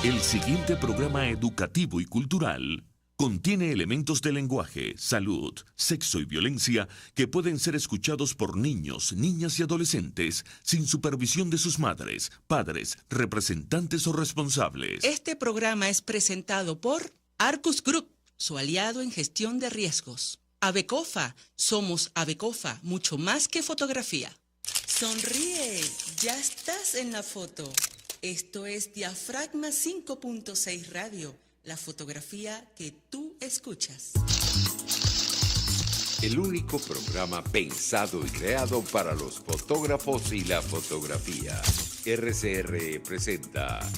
El siguiente programa educativo y cultural contiene elementos de lenguaje, salud, sexo y violencia que pueden ser escuchados por niños, niñas y adolescentes sin supervisión de sus madres, padres, representantes o responsables. Este programa es presentado por Arcus Group, su aliado en gestión de riesgos. Abecofa, somos Abecofa, mucho más que fotografía. Sonríe, ya estás en la foto. Esto es Diafragma 5.6 Radio, la fotografía que tú escuchas. El único programa pensado y creado para los fotógrafos y la fotografía. RCR presenta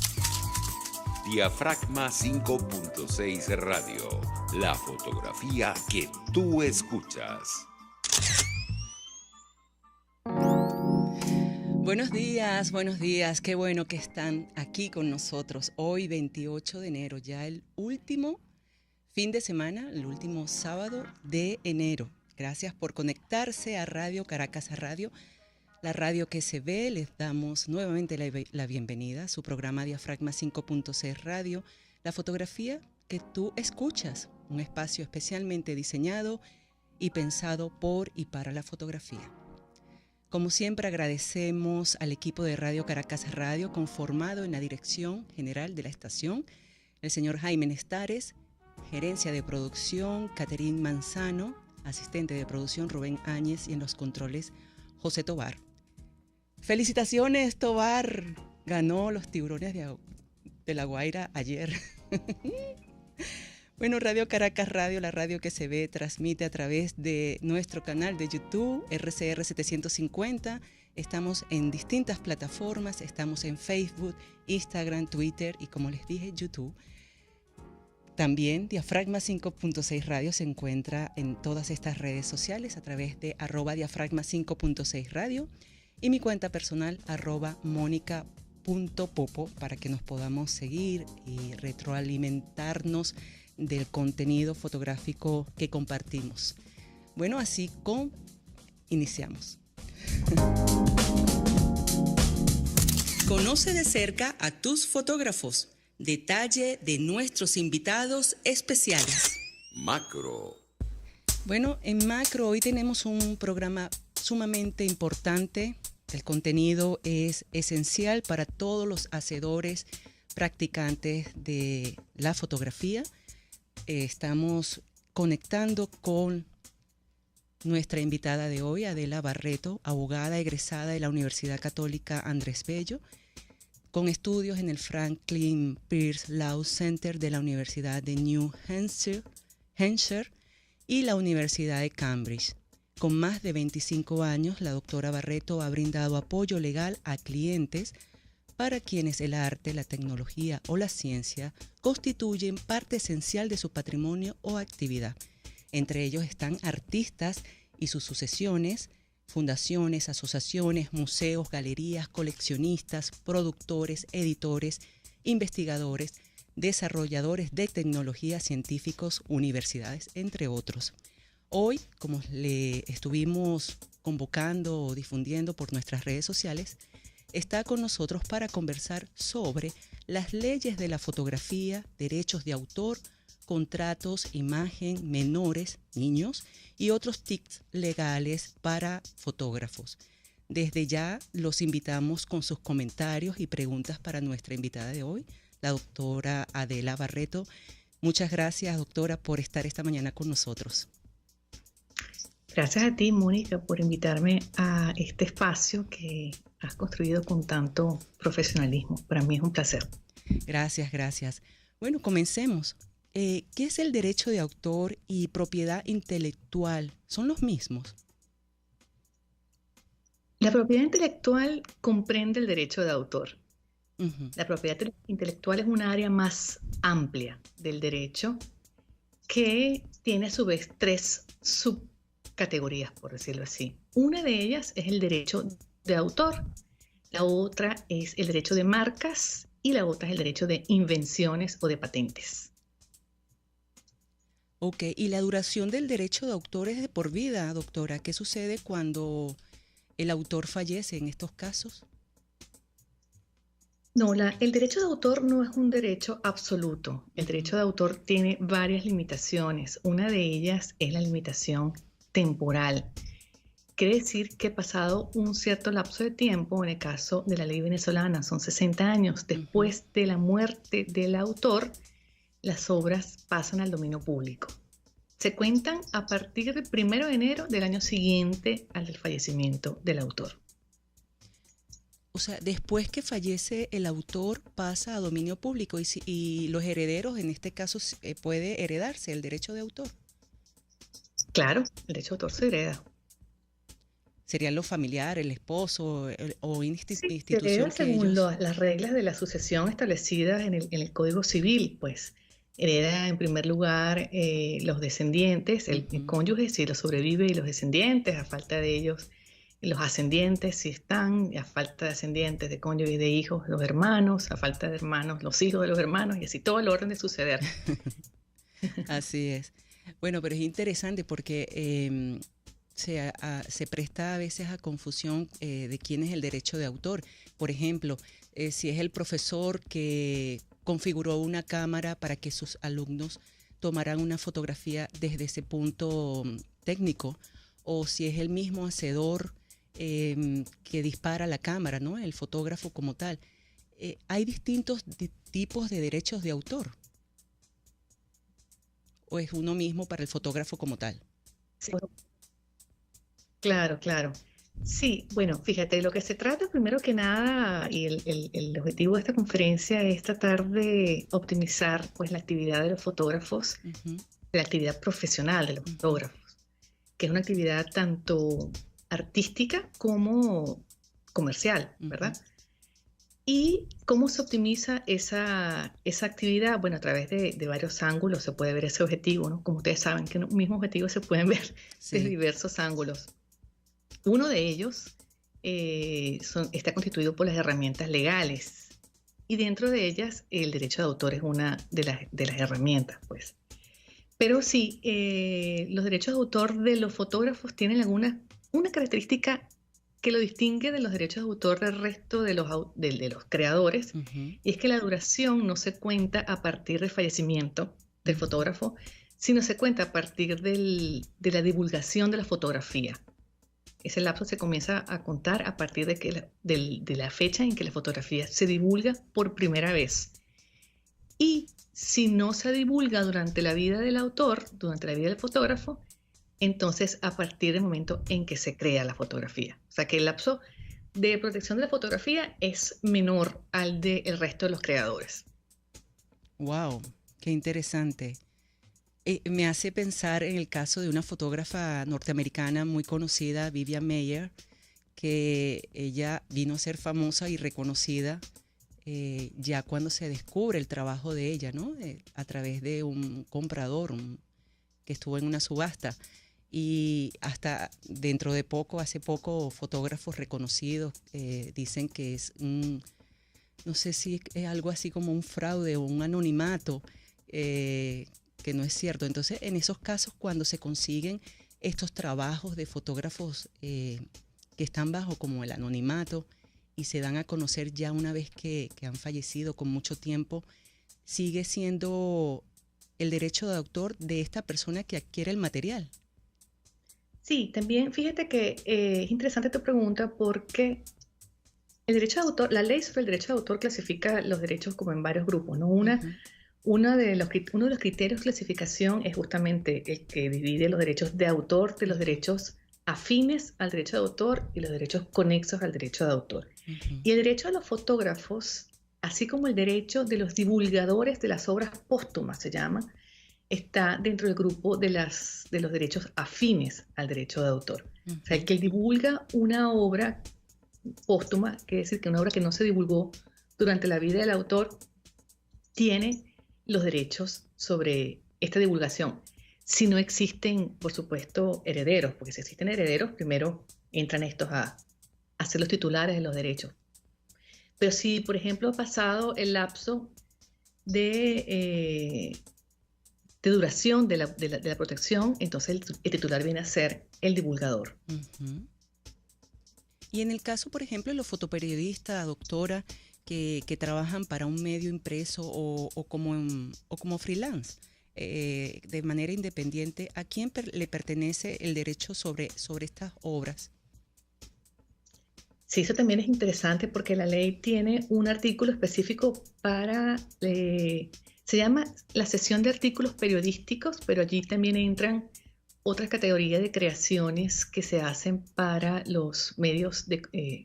Diafragma 5.6 Radio, la fotografía que tú escuchas. Buenos días, qué bueno que están aquí con nosotros. Hoy 28 de enero, ya el último fin de semana, el último sábado de enero. Gracias por conectarse a Radio Caracas Radio, la radio que se ve. Les damos nuevamente la bienvenida a su programa Diafragma 5.6 Radio, la fotografía que tú escuchas, un espacio especialmente diseñado y pensado por y para la fotografía. Como siempre, agradecemos al equipo de Radio Caracas Radio, conformado en la dirección general de la estación, el señor Jaime Nestares, gerencia de producción, Caterín Manzano, asistente de producción, Rubén Áñez, y en los controles, José Tobar. ¡Felicitaciones, Tobar! Ganó los Tiburones de La Guaira ayer. Bueno, Radio Caracas Radio, la radio que se ve, transmite a través de nuestro canal de YouTube, RCR 750. Estamos en distintas plataformas, estamos en Facebook, Instagram, Twitter y, como les dije, YouTube. También Diafragma 5.6 Radio se encuentra en todas estas redes sociales a través de @Diafragma 5.6 Radio y mi cuenta personal @Monica.popo para que nos podamos seguir y retroalimentarnos del contenido fotográfico que compartimos. Bueno, así iniciamos. Conoce de cerca a tus fotógrafos. Detalle de nuestros invitados especiales. Macro. Bueno, en Macro hoy tenemos un programa sumamente importante. El contenido es esencial para todos los hacedores, practicantes de la fotografía. Estamos conectando con nuestra invitada de hoy, Adela Barreto, abogada egresada de la Universidad Católica Andrés Bello, con estudios en el Franklin Pierce Law Center de la Universidad de New Hampshire y la Universidad de Cambridge. Con más de 25 años, la doctora Barreto ha brindado apoyo legal a clientes para quienes el arte, la tecnología o la ciencia constituyen parte esencial de su patrimonio o actividad. Entre ellos están artistas y sus sucesiones, fundaciones, asociaciones, museos, galerías, coleccionistas, productores, editores, investigadores, desarrolladores de tecnología, científicos, universidades, entre otros. Hoy, como le estuvimos convocando o difundiendo por nuestras redes sociales, está con nosotros para conversar sobre las leyes de la fotografía, derechos de autor, contratos, imagen, menores, niños y otros tips legales para fotógrafos. Desde ya los invitamos con sus comentarios y preguntas para nuestra invitada de hoy, la doctora Adela Barreto. Muchas gracias, doctora, por estar esta mañana con nosotros. Gracias a ti, Mónica, por invitarme a este espacio que has construido con tanto profesionalismo. Para mí es un placer. Gracias, gracias. Bueno, comencemos. ¿Qué es el derecho de autor y propiedad intelectual? ¿Son los mismos? La propiedad intelectual comprende el derecho de autor. Uh-huh. La propiedad intelectual es un área más amplia del derecho que tiene a su vez 3 subcategorías, por decirlo así. Una de ellas es el derecho de autor, la otra es el derecho de marcas y la otra es el derecho de invenciones o de patentes. Ok, y la duración del derecho de autor es de por vida, doctora. ¿Qué sucede cuando el autor fallece en estos casos? No, el derecho de autor no es un derecho absoluto. El derecho de autor tiene varias limitaciones. Una de ellas es la limitación temporal. Quiere decir que pasado un cierto lapso de tiempo, en el caso de la ley venezolana, son 60 años después de la muerte del autor, las obras pasan al dominio público. Se cuentan a partir del 1 de enero del año siguiente al del fallecimiento del autor. O sea, después que fallece el autor pasa a dominio público y los herederos, en este caso, puede heredarse el derecho de autor. Claro, el derecho de autor se hereda. ¿Serían los familiares, el esposo o institución se hereda según ellos... las reglas de la sucesión establecidas en el Código Civil, pues. Hereda en primer lugar los descendientes, el cónyuge si lo sobrevive y los descendientes, a falta de ellos los ascendientes si están, a falta de ascendientes de cónyuge y de hijos los hermanos, a falta de hermanos los hijos de los hermanos y así todo el orden de suceder. Así es. Bueno, pero es interesante porque se presta a veces a confusión de quién es el derecho de autor. Por ejemplo, si es el profesor que configuró una cámara para que sus alumnos tomaran una fotografía desde ese punto técnico, o si es el mismo hacedor que dispara la cámara, ¿no? El fotógrafo como tal. ¿Hay distintos tipos de derechos de autor? ¿O es uno mismo para el fotógrafo como tal? Sí. Claro, claro. Sí, bueno, fíjate, lo que se trata primero que nada, y el objetivo de esta conferencia es tratar de optimizar pues la actividad de los fotógrafos, la actividad profesional de los fotógrafos, que es una actividad tanto artística como comercial, ¿verdad? ¿Y cómo se optimiza esa actividad? Bueno, a través de varios ángulos se puede ver ese objetivo, ¿no? Como ustedes saben, que los mismos objetivos se pueden ver desde diversos ángulos. Uno de ellos está constituido por las herramientas legales y dentro de ellas el derecho de autor es una de las herramientas, pues. Pero sí, los derechos de autor de los fotógrafos tienen una característica que lo distingue de los derechos de autor del resto de los creadores, y es que la duración no se cuenta a partir del fallecimiento del fotógrafo, sino se cuenta a partir de la divulgación de la fotografía. Ese lapso se comienza a contar a partir de la fecha en que la fotografía se divulga por primera vez. Y si no se divulga durante la vida del autor, durante la vida del fotógrafo, entonces a partir del momento en que se crea la fotografía. O sea que el lapso de protección de la fotografía es menor al del resto de los creadores. ¡Wow! ¡Qué interesante! Me hace pensar en el caso de una fotógrafa norteamericana muy conocida, Vivian Maier, que ella vino a ser famosa y reconocida ya cuando se descubre el trabajo de ella, ¿no? A través de un comprador que estuvo en una subasta. Y hasta dentro de hace poco, fotógrafos reconocidos dicen que es no sé si es algo así como un fraude o un anonimato, que no es cierto. Entonces, en esos casos, cuando se consiguen estos trabajos de fotógrafos que están bajo como el anonimato y se dan a conocer ya una vez que han fallecido con mucho tiempo, sigue siendo el derecho de autor de esta persona que adquiere el material. Sí, también fíjate que es interesante tu pregunta porque el derecho de autor, la ley sobre el derecho de autor clasifica los derechos como en varios grupos, ¿no? Uno de los criterios de clasificación es justamente el que divide los derechos de autor de los derechos afines al derecho de autor y los derechos conexos al derecho de autor. Y el derecho de los fotógrafos, así como el derecho de los divulgadores de las obras póstumas, se llama, está dentro del grupo de los derechos afines al derecho de autor. O sea, el que divulga una obra póstuma, quiere decir que una obra que no se divulgó durante la vida del autor, tiene los derechos sobre esta divulgación. Si no existen, por supuesto, herederos, porque si existen herederos, primero entran estos a ser los titulares de los derechos. Pero si, por ejemplo, ha pasado el lapso de duración de la protección, entonces el titular viene a ser el divulgador. Y en el caso, por ejemplo, de los fotoperiodistas, doctora, que trabajan para un medio impreso o como freelance, de manera independiente, ¿a quién le pertenece el derecho sobre estas obras? Sí, eso también es interesante porque la ley tiene un artículo específico para, se llama la sección de artículos periodísticos, pero allí también entran otras categorías de creaciones que se hacen para los medios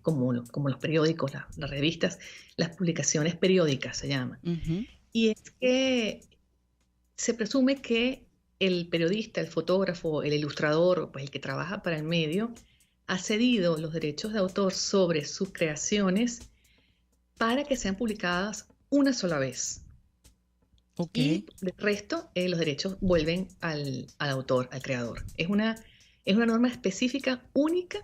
como los periódicos, las revistas, las publicaciones periódicas se llaman. Uh-huh. Y es que se presume que el periodista, el fotógrafo, el ilustrador, pues el que trabaja para el medio, ha cedido los derechos de autor sobre sus creaciones para que sean publicadas una sola vez. Okay. Y el resto, los derechos vuelven al autor, al creador. Es una norma específica, única,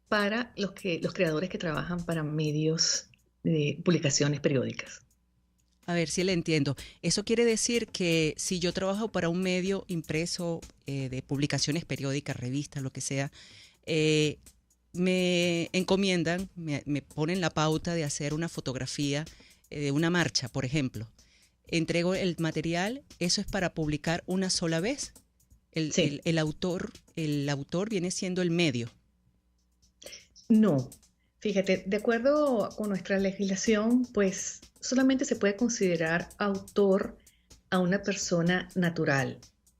para los creadores que trabajan para medios de publicaciones periódicas. A ver si le entiendo. Eso quiere decir que si yo trabajo para un medio impreso de publicaciones periódicas, revistas, lo que sea, me encomiendan, me ponen la pauta de hacer una fotografía de una marcha, por ejemplo. Entrego el material, eso es para publicar una sola vez. Sí. El autor viene siendo el medio. No, fíjate, de acuerdo con nuestra legislación, pues solamente se puede considerar autor a una persona natural,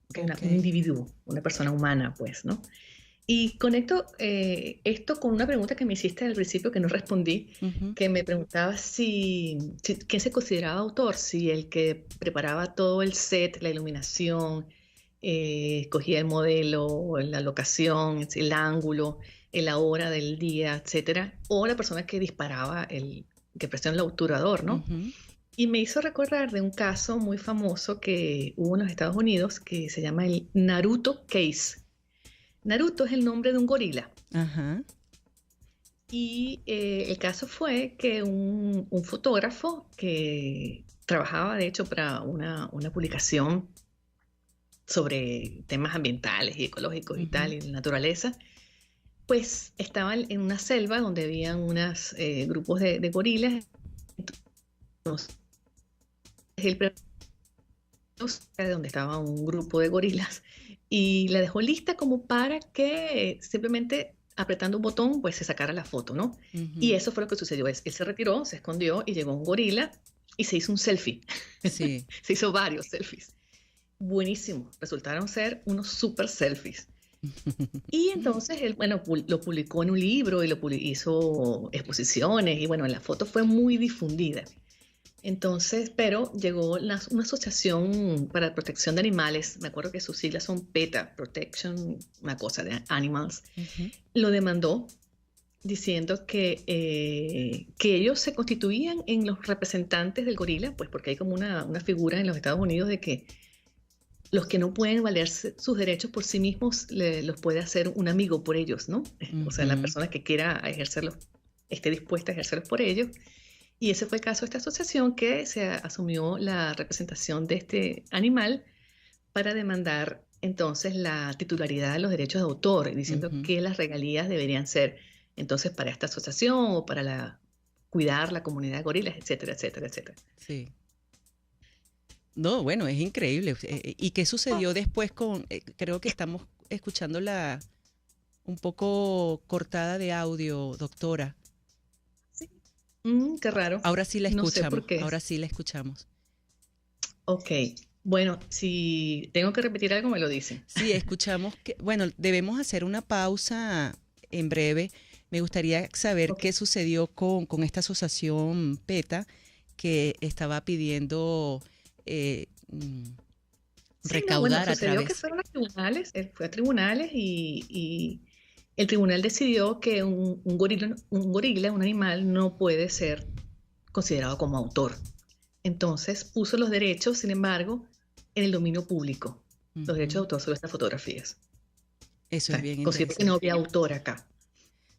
Okay. un individuo, una persona humana, pues, ¿no? Y conecto esto con una pregunta que me hiciste al principio que no respondí, Uh-huh. que me preguntaba quién se consideraba autor, si el que preparaba todo el set, la iluminación, escogía el modelo, la locación, el ángulo, la hora del día, etcétera, o la persona que disparaba, que presiona el obturador, ¿no? Uh-huh. Y me hizo recordar de un caso muy famoso que hubo en los Estados Unidos que se llama el Naruto Case. Naruto es el nombre de un gorila. Ajá. Y el caso fue que un fotógrafo que trabajaba, de hecho, para una publicación sobre temas ambientales y ecológicos y tal, y naturaleza, pues estaba en una selva donde habían unos grupos de gorilas. Entonces, de donde estaba un grupo de gorilas y la dejó lista como para que simplemente apretando un botón pues se sacara la foto, ¿no? Uh-huh. Y eso fue lo que sucedió. Él se retiró, se escondió y llegó un gorila y se hizo un selfie. Sí. Se hizo varios selfies. Buenísimo. Resultaron ser unos super selfies. Y entonces él, bueno, lo publicó en un libro y hizo exposiciones y bueno, la foto fue muy difundida. Entonces, pero llegó una asociación para la protección de animales, me acuerdo que sus siglas son PETA, Protection, una cosa de Animals, Uh-huh. lo demandó diciendo que ellos se constituían en los representantes del gorila, pues porque hay como una figura en los Estados Unidos de que los que no pueden valerse sus derechos por sí mismos los puede hacer un amigo por ellos, ¿no? Uh-huh. O sea, la persona que quiera ejercerlos, esté dispuesta a ejercerlos por ellos. Y ese fue el caso de esta asociación que se asumió la representación de este animal para demandar entonces la titularidad de los derechos de autor, diciendo Uh-huh. que las regalías deberían ser entonces para esta asociación o para cuidar la comunidad de gorilas, etcétera, etcétera, etcétera. Sí. No, bueno, es increíble. ¿Y qué sucedió después con, creo que estamos escuchando un poco cortada de audio, doctora? Qué raro. Ahora sí la No escuchamos. sé por qué. Ahora sí la escuchamos. Ok. Bueno, si tengo que repetir algo, me lo dicen. Sí, escuchamos que, bueno, debemos hacer una pausa en breve. Me gustaría saber qué sucedió con esta asociación PETA que estaba pidiendo recaudar a través. Que fueron a tribunales, fue a tribunales y el tribunal decidió que un gorila, un animal, no puede ser considerado como autor. Entonces puso los derechos, sin embargo, en el dominio público, los derechos de autor sobre estas fotografías. Eso es bien interesante. Considero que no había autor acá.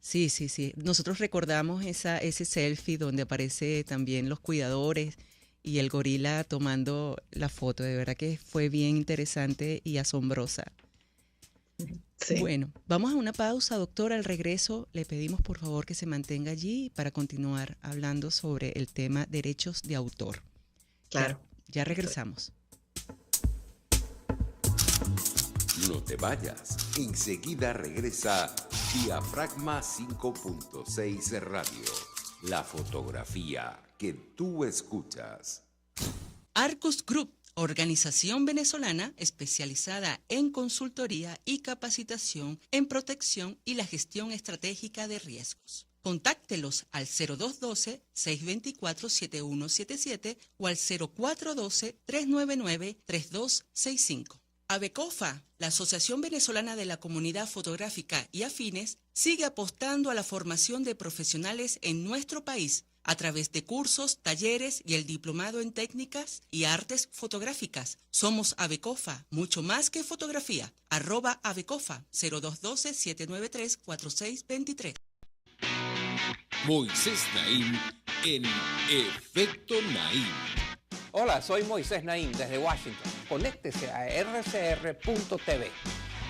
Sí, sí, sí. Nosotros recordamos ese selfie donde aparece también los cuidadores y el gorila tomando la foto. De verdad que fue bien interesante y asombrosa. Sí. Bueno, vamos a una pausa, doctora. Al regreso le pedimos por favor que se mantenga allí para continuar hablando sobre el tema derechos de autor. Claro. Ya regresamos. No te vayas. Enseguida regresa Diafragma 5.6 Radio. La fotografía que tú escuchas. Arcus Group, organización venezolana especializada en consultoría y capacitación en protección y la gestión estratégica de riesgos. Contáctelos al 0212-624-7177 o al 0412-399-3265. AVECOFA, la Asociación Venezolana de la Comunidad Fotográfica y Afines, sigue apostando a la formación de profesionales en nuestro país a través de cursos, talleres y el diplomado en técnicas y artes fotográficas. Somos AVECOFA, mucho más que fotografía. @AVECOFA, 0212-793-4623. Moisés Naim en Efecto Naim. Hola, soy Moisés Naim desde Washington. Conéctese a rcr.tv.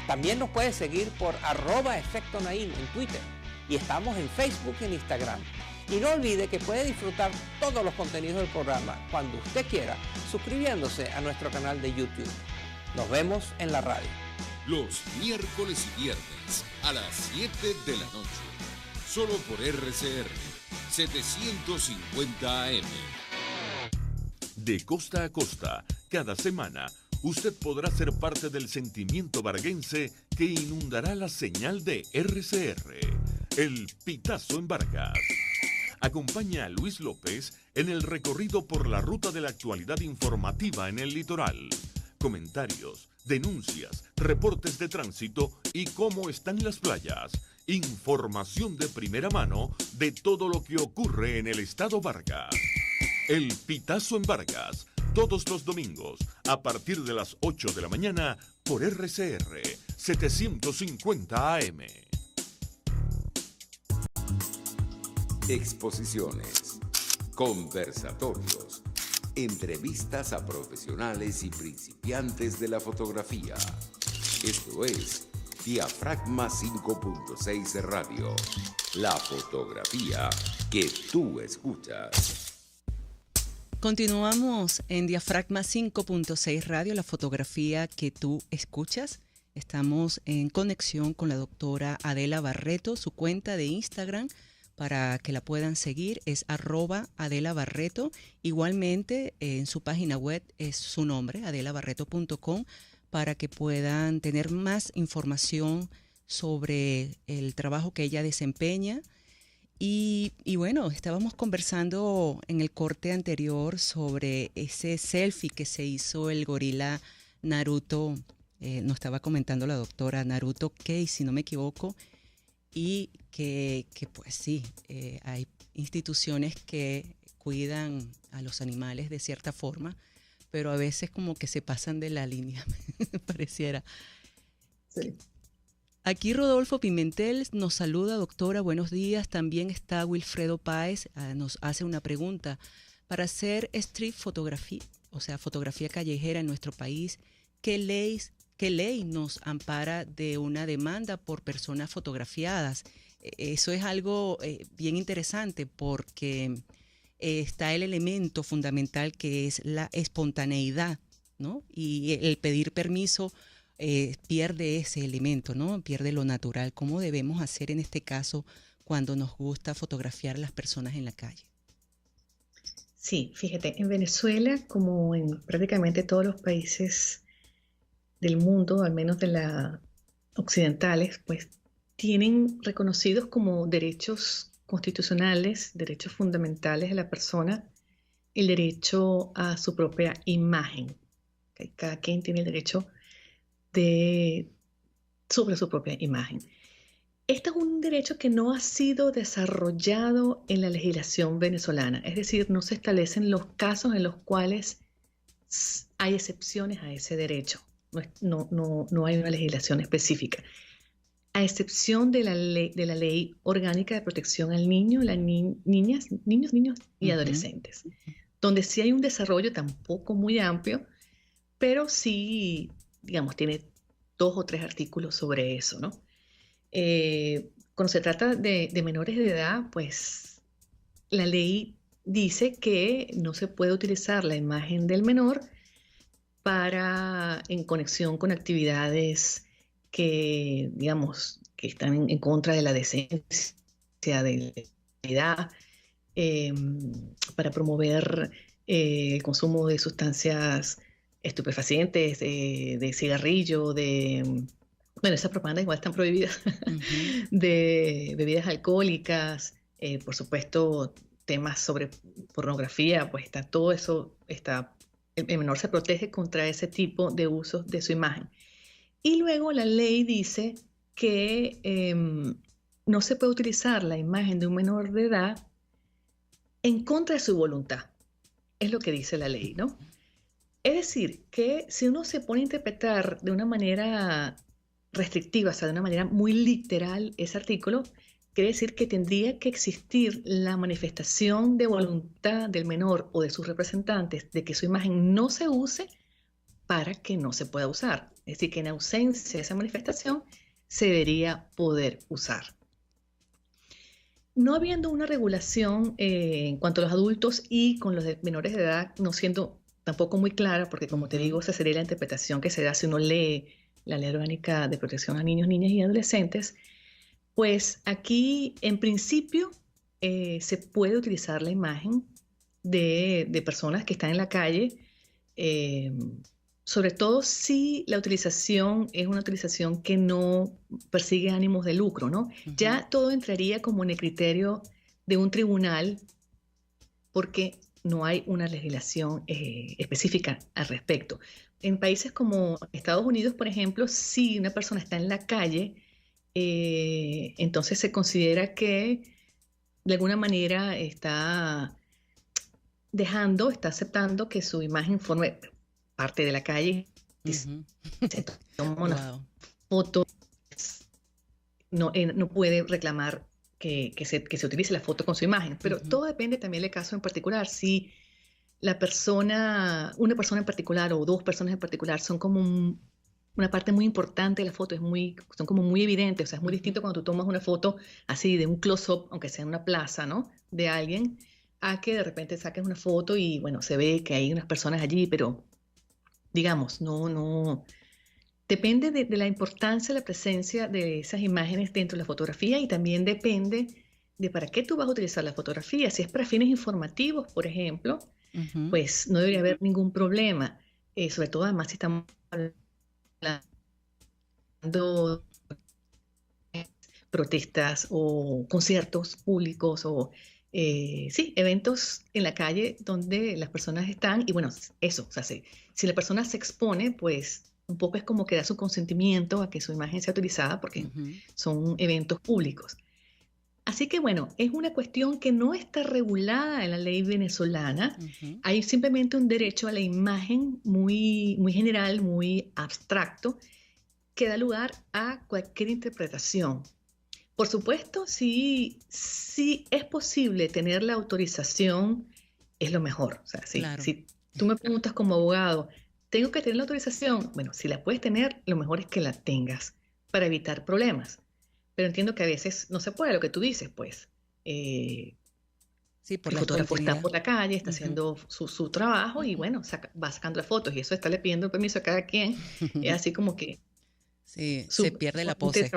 También nos puede seguir por @Efecto Naim en Twitter. Y estamos en Facebook y en Instagram. Y no olvide que puede disfrutar todos los contenidos del programa cuando usted quiera, suscribiéndose a nuestro canal de YouTube. Nos vemos en la radio. Los miércoles y viernes a las 7 de la noche. Solo por RCR 750 AM. De costa a costa, cada semana, usted podrá ser parte del sentimiento varguense que inundará la señal de RCR. El Pitazo en Vargas. Acompaña a Luis López en el recorrido por la ruta de la actualidad informativa en el litoral. Comentarios, denuncias, reportes de tránsito y cómo están las playas. Información de primera mano de todo lo que ocurre en el estado Vargas. El Pitazo en Vargas, todos los domingos, a partir de las 8 de la mañana, por RCR 750 AM. Exposiciones, conversatorios, entrevistas a profesionales y principiantes de la fotografía. Esto es Diafragma 5.6 Radio, la fotografía que tú escuchas. Continuamos en Diafragma 5.6 Radio, la fotografía que tú escuchas. Estamos en conexión con la doctora Adela Barreto. Su cuenta de Instagram, para que la puedan seguir, es @AdelaBarreto. Igualmente, en su página web es su nombre, adelabarreto.com, para que puedan tener más información sobre el trabajo que ella desempeña. Y bueno, estábamos conversando en el corte anterior sobre ese selfie que se hizo el gorila Naruto, nos estaba comentando la doctora, Naruto Kei, si no me equivoco, y que pues sí, hay instituciones que cuidan a los animales de cierta forma, pero a veces como que se pasan de la línea, pareciera. Sí. Aquí Rodolfo Pimentel nos saluda, doctora, buenos días. También está Wilfredo Páez, nos hace una pregunta. Para hacer street photography, o sea, fotografía callejera en nuestro país, ¿qué ley nos ampara de una demanda por personas fotografiadas? Eso es algo bien interesante porque está el elemento fundamental que es la espontaneidad, ¿no? Y el pedir permiso pierde ese elemento, ¿no? Pierde lo natural. ¿Cómo debemos hacer en este caso cuando nos gusta fotografiar a las personas en la calle? Sí, fíjate, en Venezuela, como en prácticamente todos los países del mundo, al menos de la occidentales, pues tienen reconocidos como derechos constitucionales, derechos fundamentales de la persona, el derecho a su propia imagen. ¿Okay? Cada quien tiene el derecho sobre su propia imagen. Este es un derecho que no ha sido desarrollado en la legislación venezolana, es decir, no se establecen los casos en los cuales hay excepciones a ese derecho. No hay una legislación específica, a excepción de la ley orgánica de protección al niño, las niños y adolescentes, donde sí hay un desarrollo tampoco muy amplio, pero sí, digamos, tiene 2 o 3 artículos sobre eso, ¿no? Cuando se trata de menores de edad, pues la ley dice que no se puede utilizar la imagen del menor en conexión con actividades que, digamos, que están en contra de la decencia, de la edad, para promover el consumo de sustancias estupefacientes, de cigarrillo, bueno, esas propagandas igual están prohibidas, de bebidas alcohólicas, por supuesto, temas sobre pornografía, pues está todo eso, el menor se protege contra ese tipo de usos de su imagen. Y luego la ley dice que no se puede utilizar la imagen de un menor de edad en contra de su voluntad. Es lo que dice la ley, ¿no? Es decir, que si uno se pone a interpretar de una manera restrictiva, o sea, de una manera muy literal ese artículo, quiere decir que tendría que existir la manifestación de voluntad del menor o de sus representantes de que su imagen no se use para que no se pueda usar. Es decir, que en ausencia de esa manifestación se debería poder usar. No habiendo una regulación en cuanto a los adultos y con los menores de edad, no siendo tampoco muy clara, porque como te digo, esa sería la interpretación que se da si uno lee la Ley Orgánica de Protección a Niños, Niñas y Adolescentes, pues aquí en principio se puede utilizar la imagen de personas que están en la calle, sobre todo si la utilización es una utilización que no persigue ánimos de lucro, ¿no? Ya todo entraría como en el criterio de un tribunal porque no hay una legislación específica al respecto. En países como Estados Unidos, por ejemplo, si una persona está en la calle, entonces se considera que de alguna manera está aceptando que su imagen forme parte de la calle. Se toma una foto, no puede reclamar que se utilice la foto con su imagen, pero todo depende también del caso en particular. Si una persona en particular o 2 personas en particular son como una parte muy importante de la foto, son como muy evidentes, o sea, es muy distinto cuando tú tomas una foto así de un close-up, aunque sea en una plaza, ¿no? De alguien, a que de repente saques una foto y, bueno, se ve que hay unas personas allí, pero, digamos, no. Depende de la importancia de la presencia de esas imágenes dentro de la fotografía y también depende de para qué tú vas a utilizar la fotografía. Si es para fines informativos, por ejemplo, pues no debería haber ningún problema, sobre todo además si estamos hablando de protestas o conciertos públicos o eventos en la calle donde las personas están y bueno, eso, o sea, si la persona se expone, pues un poco es como que da su consentimiento a que su imagen sea utilizada porque son eventos públicos. Así que bueno, es una cuestión que no está regulada en la ley venezolana. Hay simplemente un derecho a la imagen muy, muy general, muy abstracto, que da lugar a cualquier interpretación. Por supuesto, si es posible tener la autorización, es lo mejor. O sea, claro. Si tú me preguntas como abogado, ¿tengo que tener la autorización? Bueno, si la puedes tener, lo mejor es que la tengas para evitar problemas. Pero entiendo que a veces no se puede, lo que tú dices, pues. Sí, por el fotógrafo está por la calle, está haciendo su trabajo y bueno, va sacando las fotos y eso está le pidiendo permiso a cada quien. Es así como que... Sí, se pierde la pose.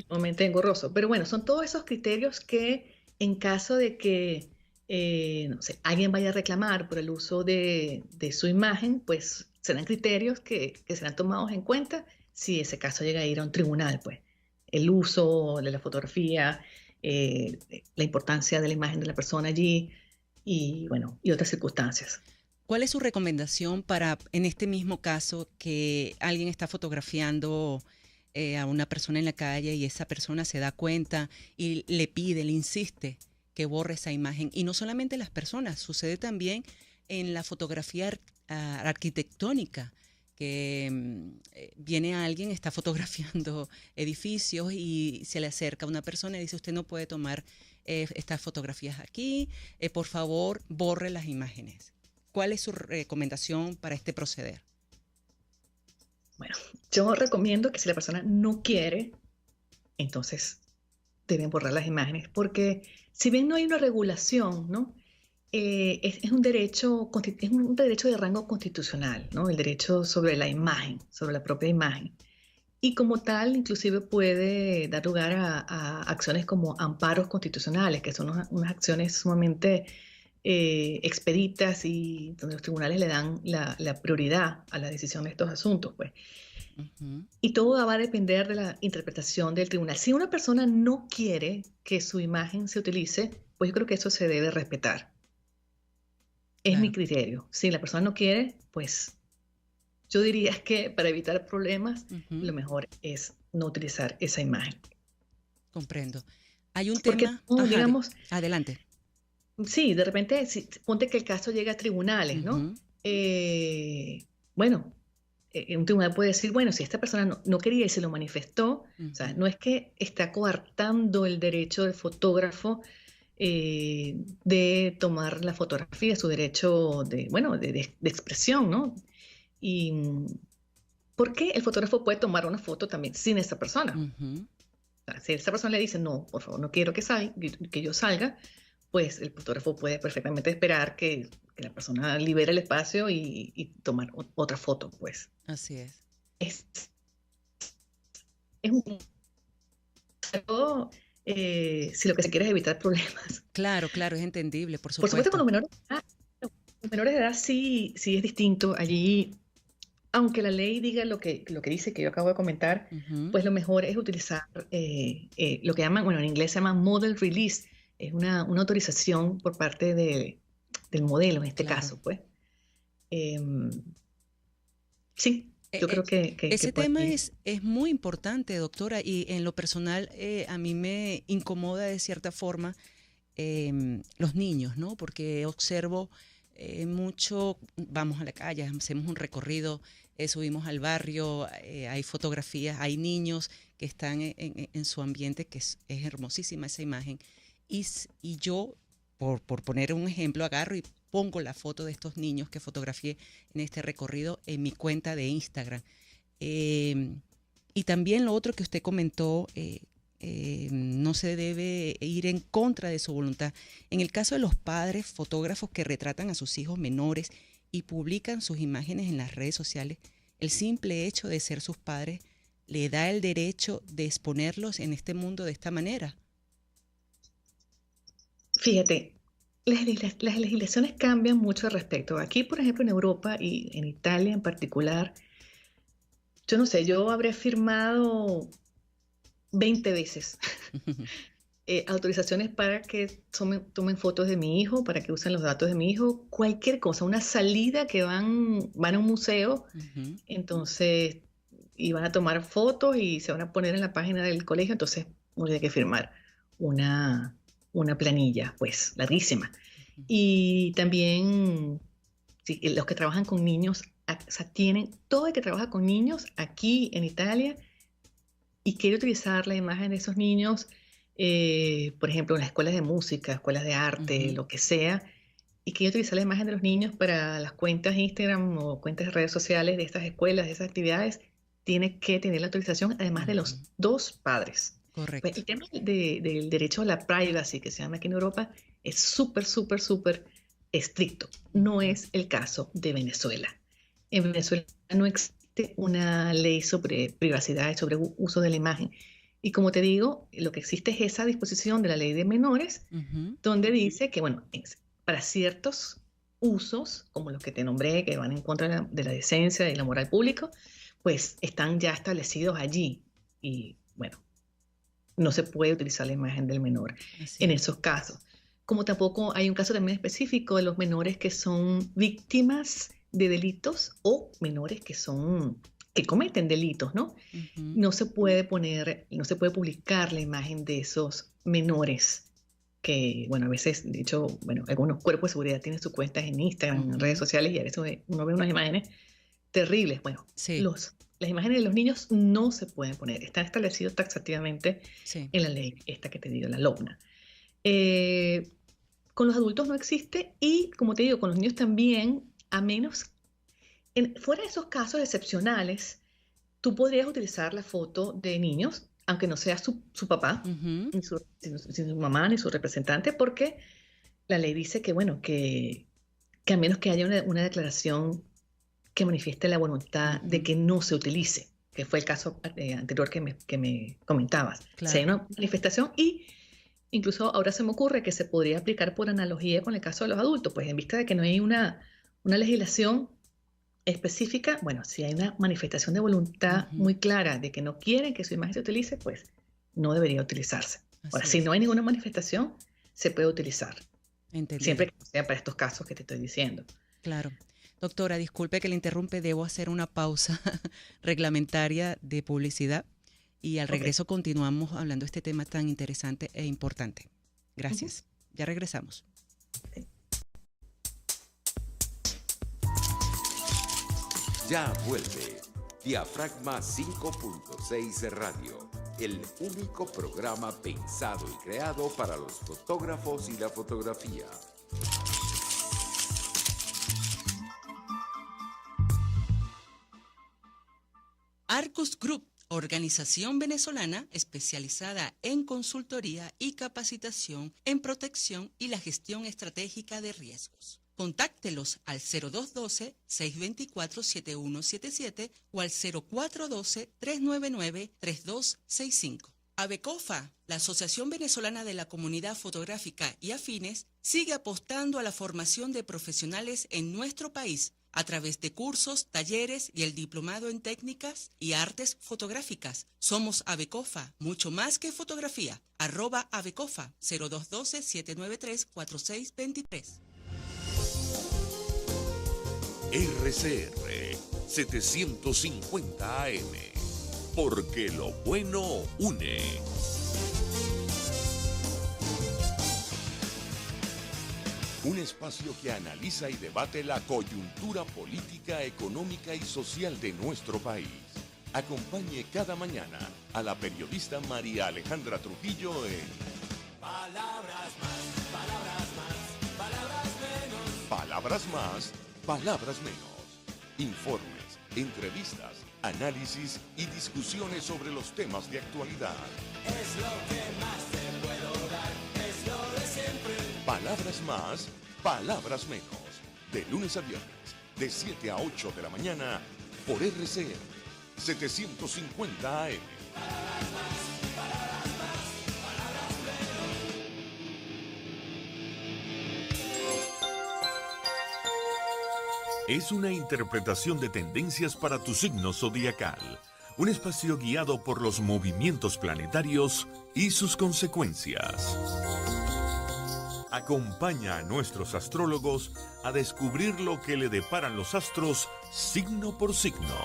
Sumamente engorroso. Pero bueno, son todos esos criterios que en caso de que, no sé, alguien vaya a reclamar por el uso de su imagen, pues serán criterios que serán tomados en cuenta si ese caso llega a ir a un tribunal, pues. El uso de la fotografía, la importancia de la imagen de la persona allí y, bueno, y otras circunstancias. ¿Cuál es su recomendación para, en este mismo caso, que alguien está fotografiando a una persona en la calle y esa persona se da cuenta y le insiste que borre esa imagen? Y no solamente las personas, sucede también en la fotografía arquitectónica, que viene alguien, está fotografiando edificios y se le acerca a una persona y dice, usted no puede tomar estas fotografías aquí, por favor, borre las imágenes. ¿Cuál es su recomendación para este proceder? Bueno, yo recomiendo que si la persona no quiere, entonces deben borrar las imágenes, porque si bien no hay una regulación, ¿no? Es un derecho, es un derecho de rango constitucional, ¿no? El derecho sobre la imagen, sobre la propia imagen. Y como tal, inclusive puede dar lugar a acciones como amparos constitucionales, que son unas acciones sumamente expeditas y donde los tribunales le dan la prioridad a la decisión de estos asuntos, pues. Ujú. Y todo va a depender de la interpretación del tribunal. Si una persona no quiere que su imagen se utilice, pues yo creo que eso se debe respetar. Es mi Claro, criterio. Si la persona no quiere, pues yo diría que para evitar problemas, ujú, lo mejor es no utilizar esa imagen. comprendo. Hay un Porque, tema, no, ajá, digamos, adelante. sí, de repente, ponte que el caso llega a tribunales, ¿no? Ujú, Bueno, un tribunal puede decir, bueno, si esta persona no quería y se lo manifestó, o sea, ujú, no es que está coartando el derecho del fotógrafo de tomar la fotografía, su derecho de, bueno, de expresión, ¿no? Y porque el fotógrafo puede tomar una foto también sin esa persona. ujú. O sea, si esa persona le dice, no, por favor, no quiero que yo salga, pues el fotógrafo puede perfectamente esperar que la persona libere el espacio y tomar otra foto, pues. Así es. Es, es un todo, si lo que se quiere es evitar problemas. Claro, claro, es entendible, por Por supuesto, con supuesto. los menores de edad sí, sí es distinto. Allí, aunque la ley diga lo que dice que yo acabo de comentar, Ujú, pues lo mejor es utilizar lo que llaman, bueno, en inglés se llama model release, es una autorización por parte del modelo en este claro. caso, pues. Em, sí, E- yo creo e- que Ese por tema ahí. es muy importante, doctora, y en lo personal a mí me incomoda de cierta forma los niños, ¿no? Porque observo mucho, vamos a la calle, hacemos un recorrido, subimos al barrio, hay fotografías, hay niños que están en su ambiente, que es hermosísima esa imagen, y yo, por poner un ejemplo, agarro y pongo la foto de estos niños que fotografié en este recorrido en mi cuenta de Instagram. Eh, y también lo otro que usted comentó, no se debe ir en contra de su voluntad. En el caso de los padres fotógrafos que retratan a sus hijos menores y publican sus imágenes en las redes sociales, el simple hecho de ser sus padres le da el derecho de exponerlos en este mundo de esta manera. Fíjate, las legislaciones cambian mucho al respecto. Aquí, por ejemplo, en Europa y en Italia en particular, yo no sé, yo habré firmado 20 veces autorizaciones para que tomen fotos de mi hijo, para que usen los datos de mi hijo, cualquier cosa, una salida que van a un museo, Ujú, entonces, y van a tomar fotos y se van a poner en la página del colegio, entonces uno tiene que firmar una, una planilla, pues, larguísima. ujú, Y también sí, los que trabajan con niños, o sea, tienen, todo el que trabaja con niños aquí en Italia y quiere utilizar la imagen de esos niños, por ejemplo, en las escuelas de música, escuelas de arte, ujú, lo que sea, y quiere utilizar la imagen de los niños para las cuentas de Instagram o cuentas de redes sociales de estas escuelas, de esas actividades, tiene que tener la autorización además de ujú. los dos padres. Pues Correcto. el tema del derecho a la privacy, que se llama aquí en Europa, es súper, súper, súper estricto. No Ujú, es el caso de Venezuela. En Venezuela no existe una ley sobre privacidad y sobre uso de la imagen. Y como te digo, lo que existe es esa disposición de la ley de menores, ujú, donde dice que, bueno, para ciertos usos, como los que te nombré, que van en contra de la decencia y la moral pública, pues están ya establecidos allí. Y bueno, no se puede utilizar la imagen del menor así en es. esos casos. Como tampoco hay un caso también específico de los menores que son víctimas de delitos o menores que cometen delitos, ¿no? Ujú, No se puede poner, no se puede publicar la imagen de esos menores que, bueno, a veces, de hecho, bueno, algunos cuerpos de seguridad tienen sus cuentas en Instagram, en redes ujú. sociales y a veces uno ve unas imágenes terribles. Bueno, Sí, las imágenes de los niños no se pueden poner, están establecidos taxativamente sí. en la ley, esta que te digo, la LOMNA. Eh, con los adultos no existe y, como te digo, con los niños también, a menos, fuera de esos casos excepcionales, tú podrías utilizar la foto de niños, aunque no sea su papá, ni su mamá, ni su representante, porque la ley dice que, bueno, que a menos que haya una declaración que manifieste la voluntad de que no se utilice, que fue el caso anterior que me comentabas. Claro. Si hay una manifestación, y incluso ahora se me ocurre que se podría aplicar por analogía con el caso de los adultos, pues en vista de que no hay una legislación específica, bueno, si hay una manifestación de voluntad muy clara de que no quieren que su imagen se utilice, pues no debería utilizarse. Ahora, si no hay ninguna manifestación, se puede utilizar. Entendido. Siempre que sea para estos casos que te estoy diciendo. Claro. Doctora, disculpe que le interrumpe, debo hacer una pausa reglamentaria de publicidad y al regreso continuamos hablando de este tema tan interesante e importante. Gracias. Ya regresamos. Ya vuelve Diafragma 5.6 Radio, el único programa pensado y creado para los fotógrafos y la fotografía. Arcus Group, organización venezolana especializada en consultoría y capacitación en protección y la gestión estratégica de riesgos. Contáctelos al 0212-624-7177 o al 0412-399-3265. AVECOFA, la Asociación Venezolana de la Comunidad Fotográfica y Afines, sigue apostando a la formación de profesionales en nuestro país a través de cursos, talleres y el diplomado en técnicas y artes fotográficas. Somos AVECOFA, mucho más que fotografía. @AVECOFA, 0212-793-4623. RCR 750 AM, porque lo bueno une. Un espacio que analiza y debate la coyuntura política, económica y social de nuestro país. Acompañe cada mañana a la periodista María Alejandra Trujillo en Palabras más, palabras más, palabras menos. Palabras más, palabras menos. Informes, entrevistas, análisis y discusiones sobre los temas de actualidad. Es lo que más te puedo dar, es lo de siempre. Palabras más, palabras menos. De lunes a viernes, de 7 a 8 de la mañana, por RCR 750 AM. Palabras más, palabras más, palabras menos. Es una interpretación de tendencias para tu signo zodiacal. Un espacio guiado por los movimientos planetarios y sus consecuencias. Acompaña a nuestros astrólogos a descubrir lo que le deparan los astros signo por signo.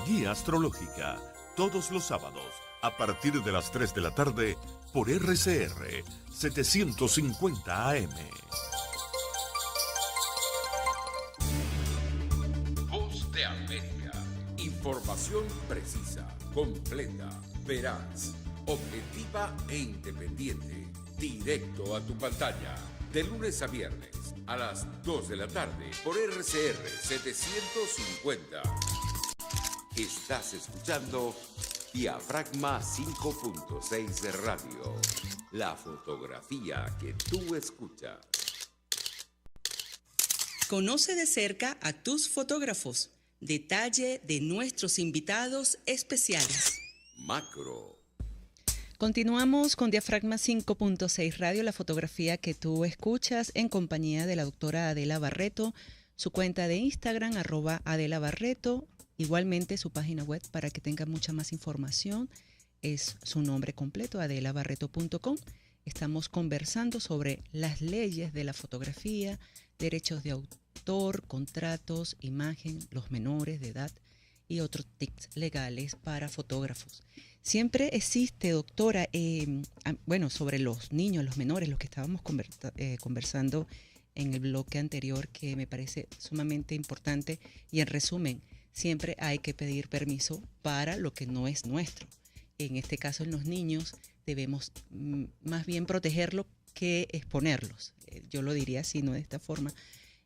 Guía astrológica, todos los sábados, a partir de las 3 de la tarde, por RCR 750 AM. Voz de América. Información precisa, completa, veraz, objetiva e independiente. Directo a tu pantalla, de lunes a viernes, a las 2 de la tarde, por RCR 750. Estás escuchando Diafragma 5.6 Radio, la fotografía que tú escuchas. Conoce de cerca a tus fotógrafos. Detalle de nuestros invitados especiales. Macro. Continuamos con Diafragma 5.6 Radio, la fotografía que tú escuchas, en compañía de la doctora Adela Barreto, su cuenta de Instagram, @AdelaBarreto, igualmente su página web para que tenga mucha más información, es su nombre completo, adelabarreto.com. Estamos conversando sobre las leyes de la fotografía, derechos de autor, contratos, imagen, los menores de edad y otros tips legales para fotógrafos. Siempre existe, doctora, sobre los niños, los menores, los que estábamos conversando en el bloque anterior, que me parece sumamente importante, y en resumen, siempre hay que pedir permiso para lo que no es nuestro. En este caso, en los niños, debemos más bien protegerlos que exponerlos. Yo lo diría así, no de esta forma.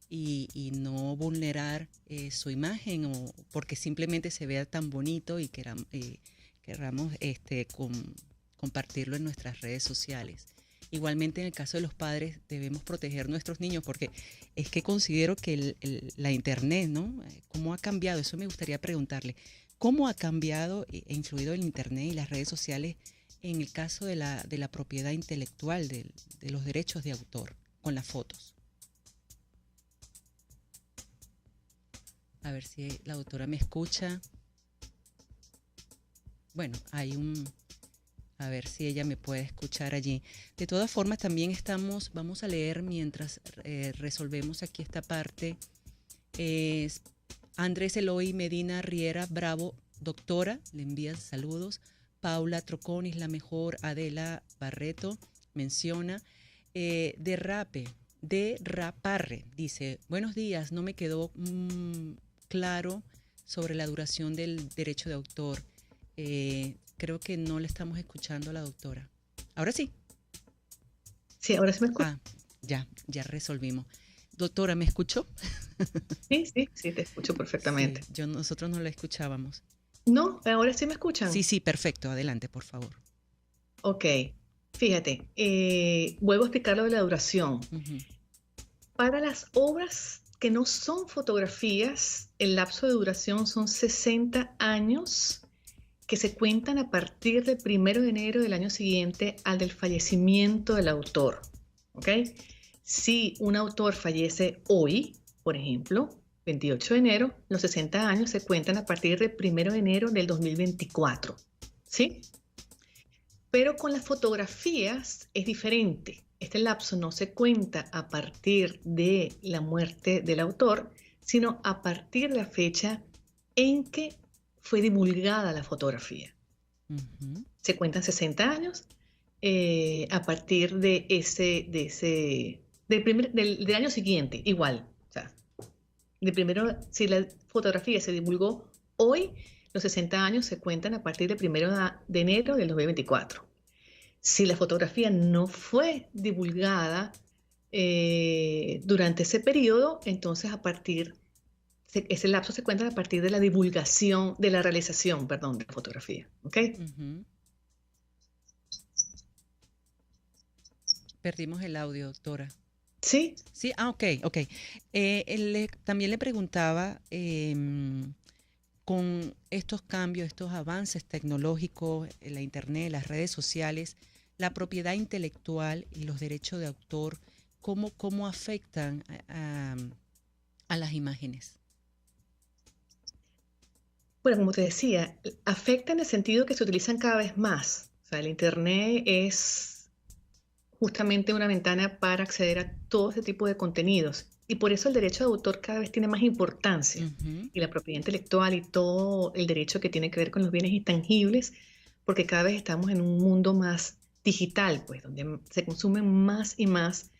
y no vulnerar su imagen o porque simplemente se vea tan bonito y queramos compartirlo en nuestras redes sociales. Igualmente en el caso de los padres debemos proteger nuestros niños porque es que considero que la internet, ¿no? ¿Cómo ha cambiado? Eso me gustaría preguntarle. ¿Cómo ha cambiado e influido el internet y las redes sociales en el caso de la propiedad intelectual, de los derechos de autor con las fotos? A ver si la doctora me escucha. Bueno, a ver si ella me puede escuchar allí. De todas formas, también vamos a leer mientras resolvemos aquí esta parte. Andrés Eloy Medina Riera Bravo, doctora, le envían saludos. Paula Troconis, la mejor. Adela Barreto menciona. De Raparre, dice, buenos días, no me quedó claro sobre la duración del derecho de autor. Creo que no le estamos escuchando a la doctora. ¿Ahora sí? Sí, ahora sí me escucho. Ya resolvimos. Doctora, ¿me escuchó? Sí, te escucho perfectamente. Sí, nosotros no la escuchábamos. No, ahora sí me escuchan. Sí, perfecto. Adelante, por favor. Ok, fíjate, vuelvo a explicar lo de la duración. Uh-huh. Para las obras que no son fotografías, el lapso de duración son 60 años que se cuentan a partir del 1 de enero del año siguiente al del fallecimiento del autor. ¿Ok? Si un autor fallece hoy, por ejemplo, 28 de enero, los 60 años se cuentan a partir del 1 de enero del 2024. ¿Sí? Pero con las fotografías es diferente. Este lapso no se cuenta a partir de la muerte del autor, sino a partir de la fecha en que fue divulgada la fotografía. Uh-huh. Se cuentan 60 años a partir de del año siguiente, igual. O sea, si la fotografía se divulgó hoy, los 60 años se cuentan a partir del 1 de enero del 2024. Si la fotografía no fue divulgada durante ese periodo, entonces ese lapso se cuenta a partir de la divulgación, de la realización, de la fotografía. ¿Ok? Uh-huh. Perdimos el audio, doctora. ¿Sí? Sí, ok. También le preguntaba, con estos cambios, estos avances tecnológicos, la internet, las redes sociales, la propiedad intelectual y los derechos de autor, ¿cómo afectan a las imágenes? Bueno, como te decía, afecta en el sentido que se utilizan cada vez más. O sea, el internet es justamente una ventana para acceder a todo ese tipo de contenidos. Y por eso el derecho de autor cada vez tiene más importancia. Uh-huh. Y la propiedad intelectual y todo el derecho que tiene que ver con los bienes intangibles, porque cada vez estamos en un mundo más digital, pues, donde se consumen más y más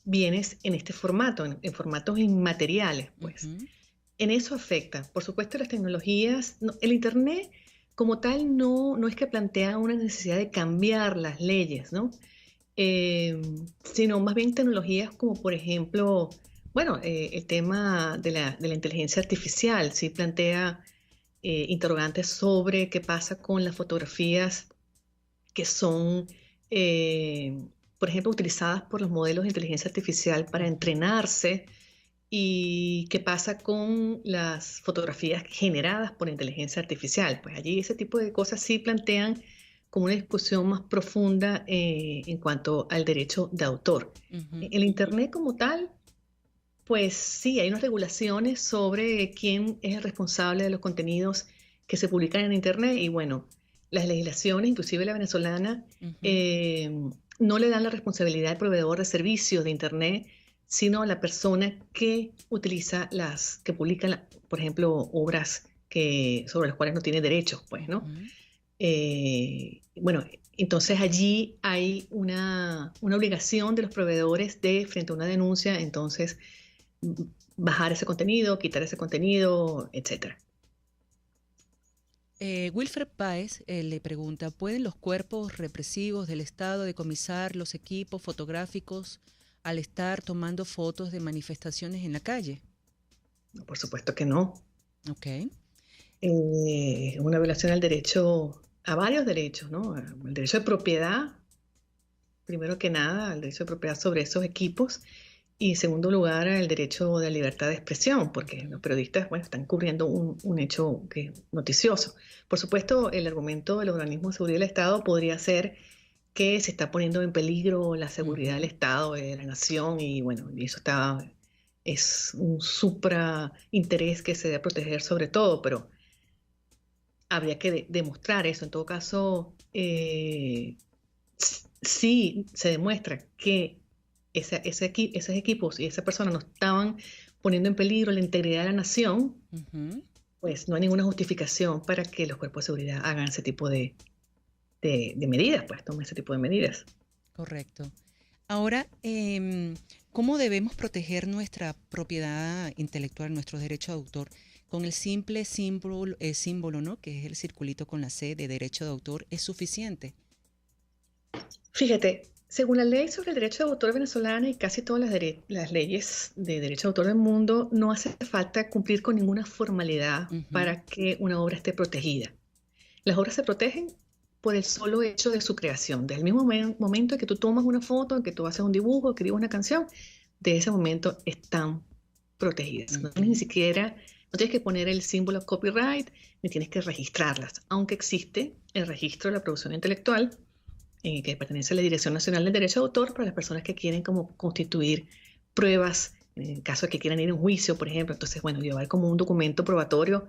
bienes en este formato, en formatos inmateriales, pues. Uh-huh. En eso afecta. Por supuesto, las tecnologías, el internet como tal no es que plantea una necesidad de cambiar las leyes, ¿no? Sino más bien tecnologías como, por ejemplo, el tema de la inteligencia artificial, sí plantea interrogantes sobre qué pasa con las fotografías que son, por ejemplo, utilizadas por los modelos de inteligencia artificial para entrenarse. ¿Y qué pasa con las fotografías generadas por inteligencia artificial? Pues allí ese tipo de cosas sí plantean como una discusión más profunda en cuanto al derecho de autor. Uh-huh. El internet como tal, pues sí, hay unas regulaciones sobre quién es el responsable de los contenidos que se publican en internet y bueno, las legislaciones, inclusive la venezolana, uh-huh. No le dan la responsabilidad al proveedor de servicios de internet, sino a la persona que utiliza que publica, por ejemplo, obras sobre las cuales no tiene derechos, pues, ¿no? Uh-huh. Entonces allí hay una obligación de los proveedores de, frente a una denuncia, entonces, bajar ese contenido, quitar ese contenido, etcétera. Wilfred Páez le pregunta, ¿pueden los cuerpos represivos del Estado decomisar los equipos fotográficos al estar tomando fotos de manifestaciones en la calle? No, por supuesto que no. Ok. Una violación al derecho, a varios derechos, ¿no? El derecho de propiedad, primero que nada, el derecho de propiedad sobre esos equipos, y en segundo lugar, el derecho de la libertad de expresión, porque los periodistas, bueno, están cubriendo un hecho que es noticioso. Por supuesto, el argumento del organismo de seguridad del Estado podría ser que se está poniendo en peligro la seguridad del Estado, de la nación, y bueno, y eso es un supra interés que se debe proteger sobre todo, pero habría que demostrar eso. En todo caso, si se demuestra que esos equipos y esa persona no estaban poniendo en peligro la integridad de la nación, pues no hay ninguna justificación para que los cuerpos de seguridad hagan ese tipo de medidas, pues tomen ese tipo de medidas. Correcto. Ahora, ¿cómo debemos proteger nuestra propiedad intelectual, nuestros derechos de autor? Con el simple símbolo, ¿no?, que es el circulito con la C de derecho de autor, ¿es suficiente? Fíjate, según la ley sobre el derecho de autor venezolana y casi todas las leyes de derecho de autor del mundo, no hace falta cumplir con ninguna formalidad para que una obra esté protegida. Las obras se protegen por el solo hecho de su creación. Desde el mismo momento en que tú tomas una foto, en que tú haces un dibujo, escribes una canción, de ese momento están protegidas. No tienes ni siquiera, no tienes que poner el símbolo copyright, ni tienes que registrarlas, aunque existe el registro de la producción intelectual, que pertenece a la Dirección Nacional del Derecho de Autor, para las personas que quieren como constituir pruebas, en el caso de que quieran ir a un juicio, por ejemplo. Entonces, bueno, llevar como un documento probatorio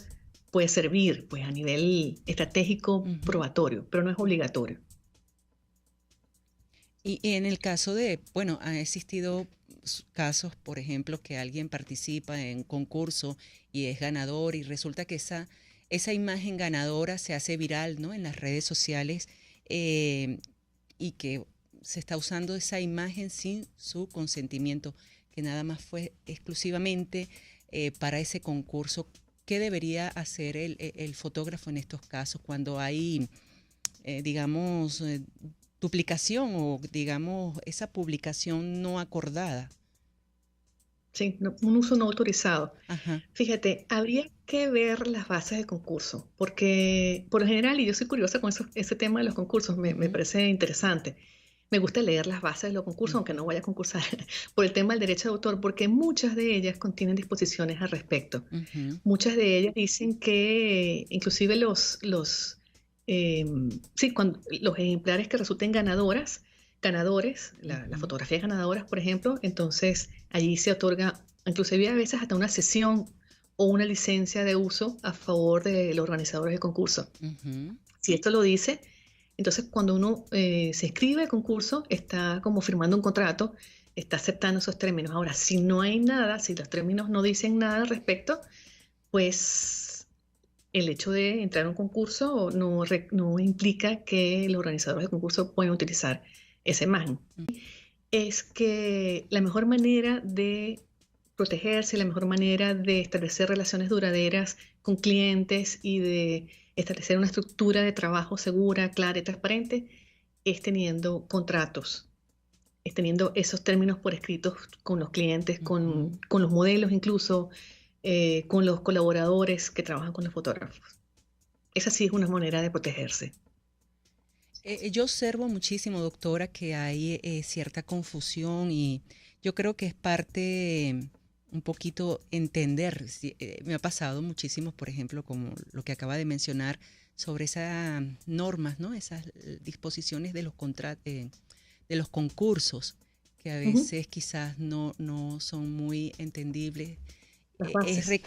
puede servir, pues, a nivel estratégico probatorio, pero no es obligatorio. Y en el caso de, bueno, han existido casos, por ejemplo, que alguien participa en un concurso y es ganador y resulta que esa imagen ganadora se hace viral, ¿no?, en las redes sociales, y que se está usando esa imagen sin su consentimiento, que nada más fue exclusivamente para ese concurso. ¿Qué debería hacer el fotógrafo en estos casos cuando hay, digamos, duplicación o, digamos, esa publicación no acordada? Sí, un uso no autorizado. Ajá. Fíjate, habría que ver las bases del concurso, porque por lo general, y yo soy curiosa con ese tema de los concursos, me parece interesante. Me gusta leer las bases de los concursos, aunque no vaya a concursar, por el tema del derecho de autor, porque muchas de ellas contienen disposiciones al respecto. Muchas de ellas dicen que inclusive los ejemplares que resulten ganadores, las fotografías ganadoras, por ejemplo, entonces allí se otorga, inclusive a veces hasta una cesión o una licencia de uso a favor de los organizadores del concurso. Si esto lo dice, entonces cuando uno se inscribe al concurso, está como firmando un contrato, está aceptando esos términos. Ahora, si no hay nada, si los términos no dicen nada al respecto, pues el hecho de entrar a un concurso no implica que los organizadores del concurso puedan utilizar esa imagen. Es que la mejor manera de protegerse, la mejor manera de establecer relaciones duraderas con clientes y de establecer una estructura de trabajo segura, clara y transparente, es teniendo contratos, es teniendo esos términos por escritos con los clientes, con los modelos incluso, con los colaboradores que trabajan con los fotógrafos. Esa sí es una manera de protegerse. Yo observo muchísimo, doctora, que hay cierta confusión y yo creo que es parte un poquito entender. Me ha pasado muchísimo, por ejemplo, como lo que acaba de mencionar sobre esas normas, ¿no?, esas disposiciones de los concursos, que a veces quizás no son muy entendibles.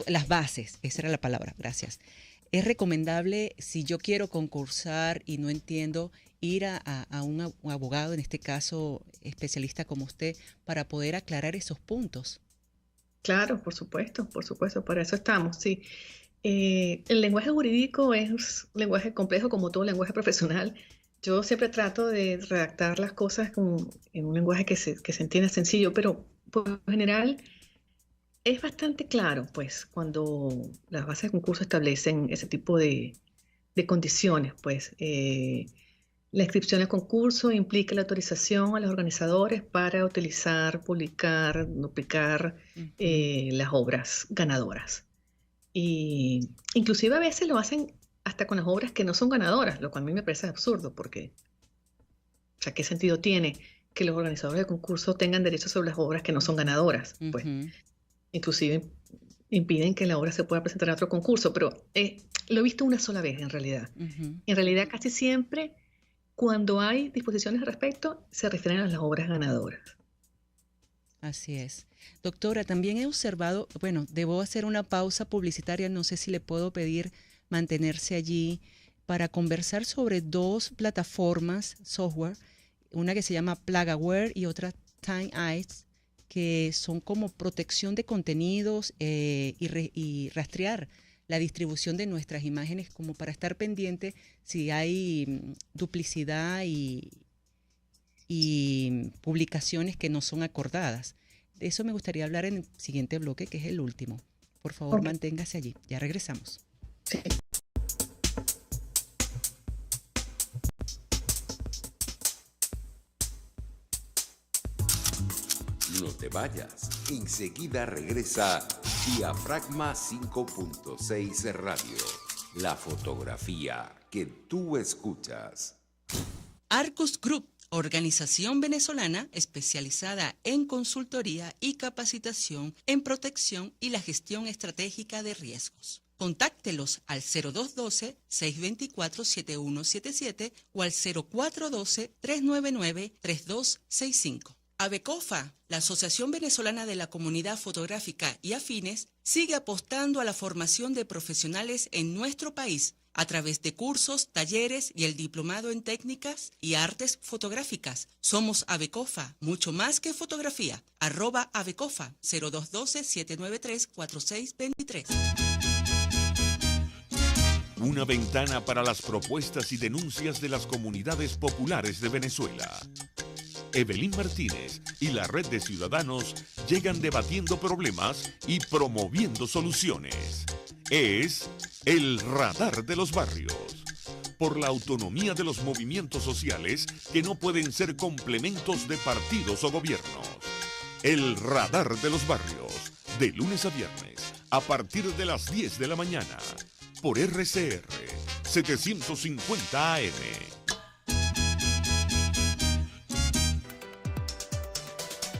Las bases, esa era la palabra, gracias. Es recomendable, si yo quiero concursar y no entiendo, ir a un abogado, en este caso especialista como usted, para poder aclarar esos puntos. Claro, por supuesto, para eso estamos, sí. El lenguaje jurídico es un lenguaje complejo como todo lenguaje profesional. Yo siempre trato de redactar las cosas en un lenguaje que se entienda sencillo, pero por lo general es bastante claro, pues, cuando las bases de concurso establecen ese tipo de condiciones, pues. La inscripción al concurso implica la autorización a los organizadores para utilizar, publicar, duplicar las obras ganadoras. Y inclusive a veces lo hacen hasta con las obras que no son ganadoras, lo cual a mí me parece absurdo, porque, o sea, ¿qué sentido tiene que los organizadores de concurso tengan derechos sobre las obras que no son ganadoras? Pues, inclusive impiden que la obra se pueda presentar a otro concurso, pero lo he visto una sola vez en realidad. En realidad casi siempre cuando hay disposiciones al respecto se refieren a las obras ganadoras. Así es. Doctora, también he observado, bueno, debo hacer una pausa publicitaria, no sé si le puedo pedir mantenerse allí para conversar sobre dos plataformas software, una que se llama Plagaware y otra Time Eyes, que son como protección de contenidos y rastrear la distribución de nuestras imágenes, como para estar pendiente si hay duplicidad y publicaciones que no son acordadas. De eso me gustaría hablar en el siguiente bloque, que es el último. Por favor, manténgase allí. Ya regresamos. Sí. No te vayas. Enseguida regresa Diafragma 5.6 Radio. La fotografía que tú escuchas. Arcus Group, organización venezolana especializada en consultoría y capacitación en protección y la gestión estratégica de riesgos. Contáctelos al 0212-624-7177 o al 0412-399-3265. AVECOFA, la Asociación Venezolana de la Comunidad Fotográfica y Afines, sigue apostando a la formación de profesionales en nuestro país a través de cursos, talleres y el diplomado en técnicas y artes fotográficas. Somos AVECOFA, mucho más que fotografía. @AVECOFA, 0212-793-4623. Una ventana para las propuestas y denuncias de las comunidades populares de Venezuela. Evelyn Martínez y la Red de Ciudadanos llegan debatiendo problemas y promoviendo soluciones. Es el Radar de los Barrios. Por la autonomía de los movimientos sociales que no pueden ser complementos de partidos o gobiernos. El Radar de los Barrios, de lunes a viernes, a partir de las 10 de la mañana, por RCR 750 AM.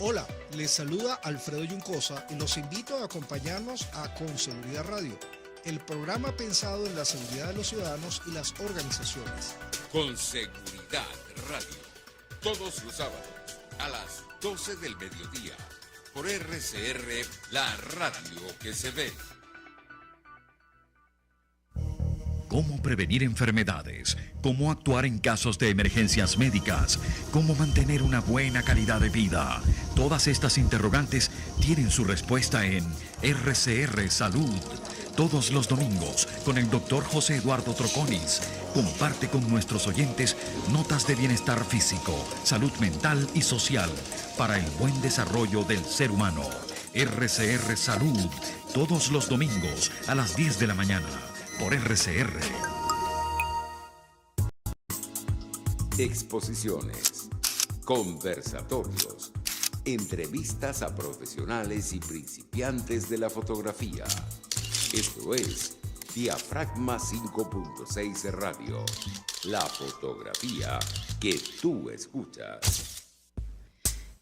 Hola, les saluda Alfredo Yuncosa y los invito a acompañarnos a Con Seguridad Radio, el programa pensado en la seguridad de los ciudadanos y las organizaciones. Con Seguridad Radio, todos los sábados a las 12 del mediodía, por RCR, la radio que se ve. Cómo prevenir enfermedades, cómo actuar en casos de emergencias médicas, cómo mantener una buena calidad de vida. Todas estas interrogantes tienen su respuesta en RCR Salud. Todos los domingos, con el Dr. José Eduardo Troconis, comparte con nuestros oyentes notas de bienestar físico, salud mental y social para el buen desarrollo del ser humano. RCR Salud, todos los domingos a las 10 de la mañana. Por RCR. Exposiciones, conversatorios, entrevistas a profesionales y principiantes de la fotografía. Esto es Diafragma 5.6 Radio. La fotografía que tú escuchas.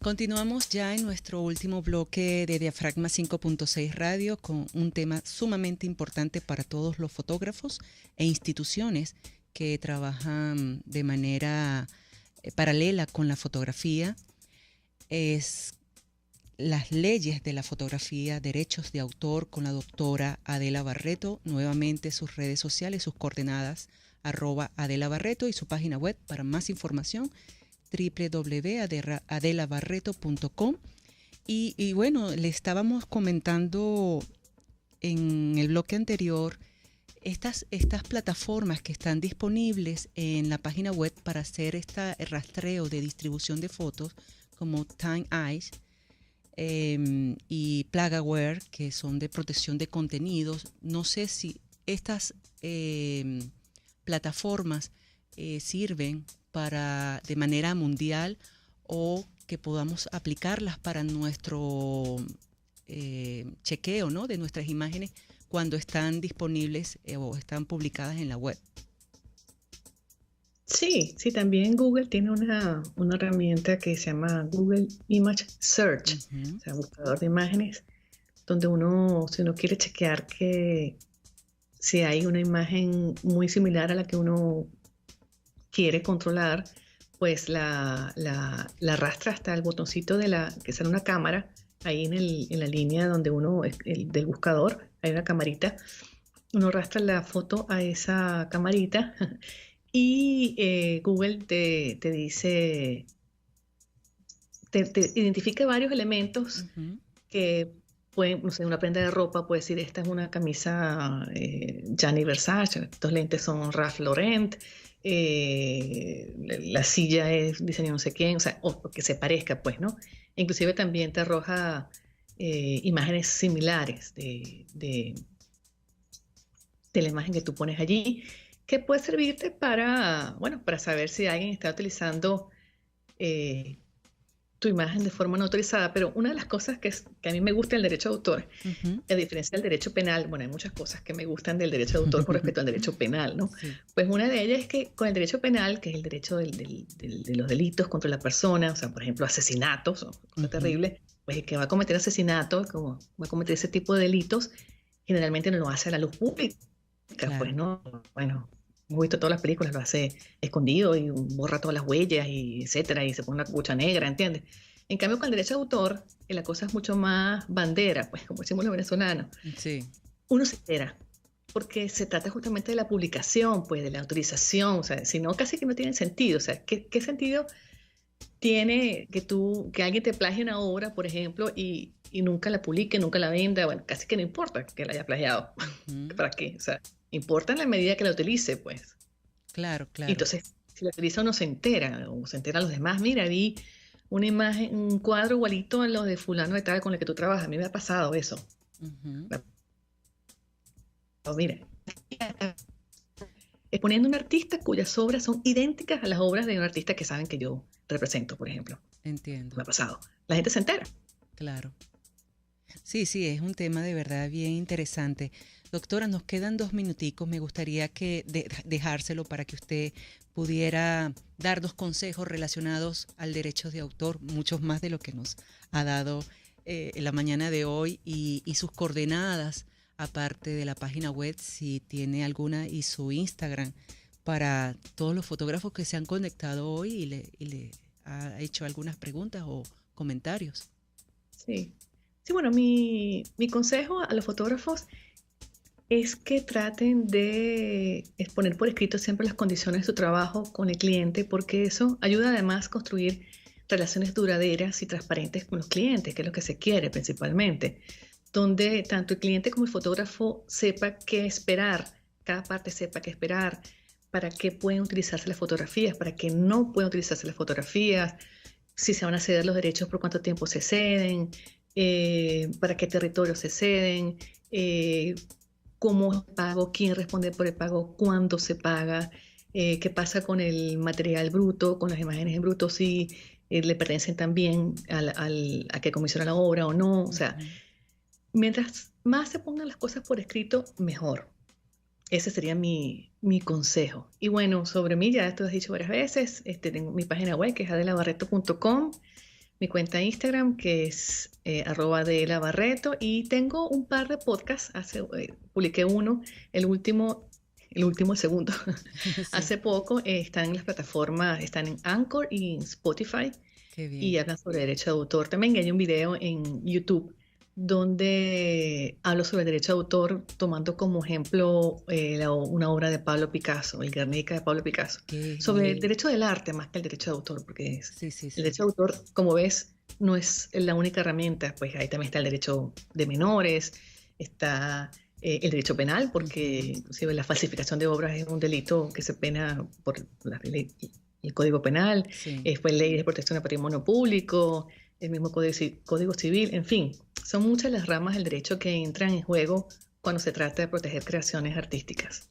Continuamos ya en nuestro último bloque de Diafragma 5.6 Radio con un tema sumamente importante para todos los fotógrafos e instituciones que trabajan de manera paralela con la fotografía. Es las leyes de la fotografía, derechos de autor, con la doctora Adela Barreto. Nuevamente sus redes sociales, sus coordenadas, @Adela Barreto, y su página web para más información, www.adelabarreto.com. Y bueno, le estábamos comentando en el bloque anterior estas plataformas que están disponibles en la página web para hacer este rastreo de distribución de fotos, como Time Eyes y Plagaware, que son de protección de contenidos. No sé si estas plataformas sirven de manera mundial o que podamos aplicarlas para nuestro chequeo, ¿no?, de nuestras imágenes cuando están disponibles o están publicadas en la web. Sí, también Google tiene una herramienta que se llama Google Image Search, o sea, buscador de imágenes, donde si uno quiere chequear que si hay una imagen muy similar a la que uno quiere controlar, pues la arrastra hasta el botoncito que sale una cámara, ahí en la línea donde del buscador, hay una camarita, uno arrastra la foto a esa camarita y Google te dice, te identifica varios elementos que pueden, no sé, una prenda de ropa puede decir, esta es una camisa Gianni Versace, estos lentes son Ralph Lauren, la silla es diseño no sé quién, o sea, o que se parezca, pues, ¿no? Inclusive también te arroja imágenes similares de la imagen que tú pones allí, que puede servirte para saber si alguien está utilizando tu imagen de forma no autorizada. Pero una de las cosas que a mí me gusta del derecho de autor, a diferencia del derecho penal, bueno, hay muchas cosas que me gustan del derecho de autor con respecto al derecho penal, ¿no? Sí. Pues una de ellas es que con el derecho penal, que es el derecho de los delitos contra la persona, o sea, por ejemplo, asesinatos, o cosa terrible, pues el que va a cometer asesinato, como va a cometer ese tipo de delitos, generalmente no lo hace a la luz pública, claro. Pues no, bueno, hemos visto todas las películas, lo hace escondido y borra todas las huellas y etcétera, y se pone una capucha negra, ¿entiendes? En cambio, con el derecho de autor, la cosa es mucho más bandera, pues, como decimos los venezolanos. Sí. Uno se entera, porque se trata justamente de la publicación, pues, de la autorización, o sea, si no, casi que no tiene sentido. O sea, ¿qué sentido tiene que alguien te plagie una obra, por ejemplo, y nunca la publique, nunca la venda? Bueno, casi que no importa que la haya plagiado. ¿Para qué? O sea, importa en la medida que la utilice, pues. Claro. Entonces, si la utiliza uno se entera, o se enteran los demás. Mira, vi una imagen, un cuadro igualito a los de fulano de tal con el que tú trabajas. A mí me ha pasado eso. Mira, exponiendo un artista cuyas obras son idénticas a las obras de un artista que saben que yo represento, por ejemplo. Entiendo. Me ha pasado. La gente se entera. Claro. Sí, es un tema de verdad bien interesante. Doctora, nos quedan 2 minuticos. Me gustaría dejárselo para que usted pudiera darnos consejos relacionados al derecho de autor, muchos más de lo que nos ha dado en la mañana de hoy, y sus coordenadas, aparte de la página web, si tiene alguna, y su Instagram, para todos los fotógrafos que se han conectado hoy y le ha hecho algunas preguntas o comentarios. Sí, bueno, mi consejo a los fotógrafos es que traten de exponer por escrito siempre las condiciones de su trabajo con el cliente, porque eso ayuda además a construir relaciones duraderas y transparentes con los clientes, que es lo que se quiere principalmente, donde tanto el cliente como el fotógrafo sepa qué esperar, cada parte sepa qué esperar, para qué pueden utilizarse las fotografías, para qué no pueden utilizarse las fotografías, si se van a ceder los derechos, por cuánto tiempo se ceden, para qué territorio se ceden, cómo es el pago, quién responde por el pago, cuándo se paga, qué pasa con el material bruto, con las imágenes en bruto, si le pertenecen también a que comisiona la obra o no. O sea, mientras más se pongan las cosas por escrito, mejor. Ese sería mi consejo. Y bueno, sobre mí, ya esto lo he dicho varias veces, tengo mi página web, que es adelabarreto.com, mi cuenta Instagram, que es @adelabarreto, y tengo un par de podcasts. Publiqué uno, el último, el segundo, sí. Hace poco. Están en las plataformas, están en Anchor y en Spotify. Qué bien. Y hablan sobre derecho de autor. También hay un video en YouTube donde hablo sobre el derecho de autor, tomando como ejemplo una obra de Pablo Picasso, el Guernica de Pablo Picasso, sobre el derecho del arte más que el derecho de autor, porque el derecho de autor, como ves, no es la única herramienta. Pues ahí también está el derecho de menores, está el derecho penal, porque inclusive la falsificación de obras es un delito que se pena por el Código Penal, después leyes de protección del patrimonio público, el mismo Código Civil, en fin, son muchas las ramas del derecho que entran en juego cuando se trata de proteger creaciones artísticas.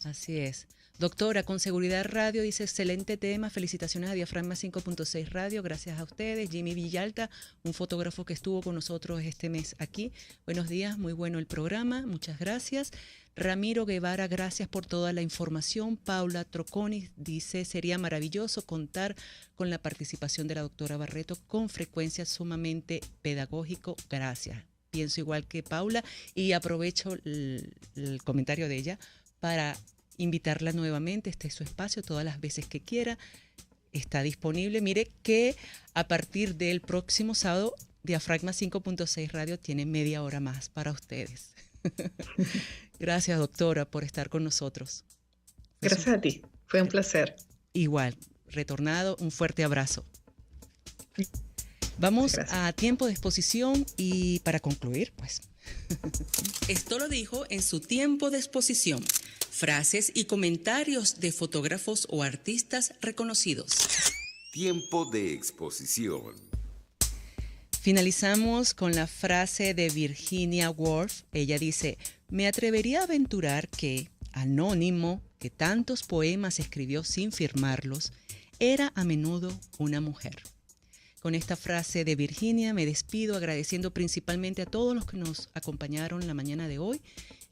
Así es. Doctora, con Seguridad Radio dice, excelente tema, felicitaciones a Diafragma 5.6 Radio, gracias a ustedes. Jimmy Villalta, un fotógrafo que estuvo con nosotros este mes aquí. Buenos días, muy bueno el programa, muchas gracias. Ramiro Guevara, gracias por toda la información. Paula Troconi dice, sería maravilloso contar con la participación de la doctora Barreto con frecuencia, sumamente pedagógico, gracias. Pienso igual que Paula y aprovecho el comentario de ella para invitarla nuevamente. Este es su espacio todas las veces que quiera. Está disponible. Mire que a partir del próximo sábado, Diafragma 5.6 Radio tiene media hora más para ustedes. Gracias, doctora, por estar con nosotros. Gracias a ti. Fue un placer. Igual, retornado, un fuerte abrazo. Vamos a tiempo de exposición y para concluir, pues. Esto lo dijo en su tiempo de exposición. Frases y comentarios de fotógrafos o artistas reconocidos. Tiempo de exposición. Finalizamos con la frase de Virginia Woolf. Ella dice, me atrevería a aventurar que, anónimo, que tantos poemas escribió sin firmarlos, era a menudo una mujer. Con esta frase de Virginia me despido agradeciendo principalmente a todos los que nos acompañaron la mañana de hoy,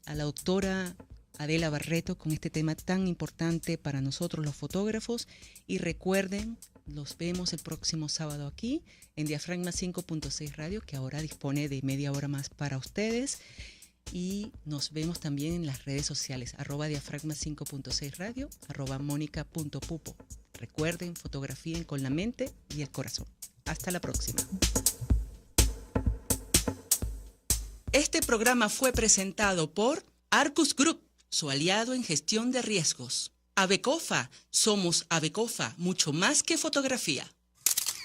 a la doctora Adela Barreto con este tema tan importante para nosotros los fotógrafos. Y recuerden, los vemos el próximo sábado aquí en Diafragma 5.6 Radio, que ahora dispone de media hora más para ustedes. Y nos vemos también en las redes sociales, @Diafragma 5.6 Radio, @Mónica.pupo. Recuerden, fotografíen con la mente y el corazón. Hasta la próxima. Este programa fue presentado por Arcus Group, su aliado en gestión de riesgos. Abecofa, somos Abecofa, mucho más que fotografía.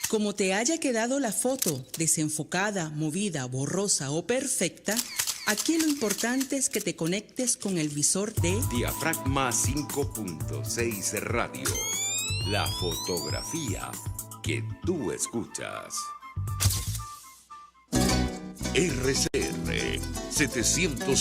Como te haya quedado la foto, desenfocada, movida, borrosa o perfecta, aquí lo importante es que te conectes con el visor de Diafragma 5.6 Radio. La fotografía que tú escuchas. RCR 705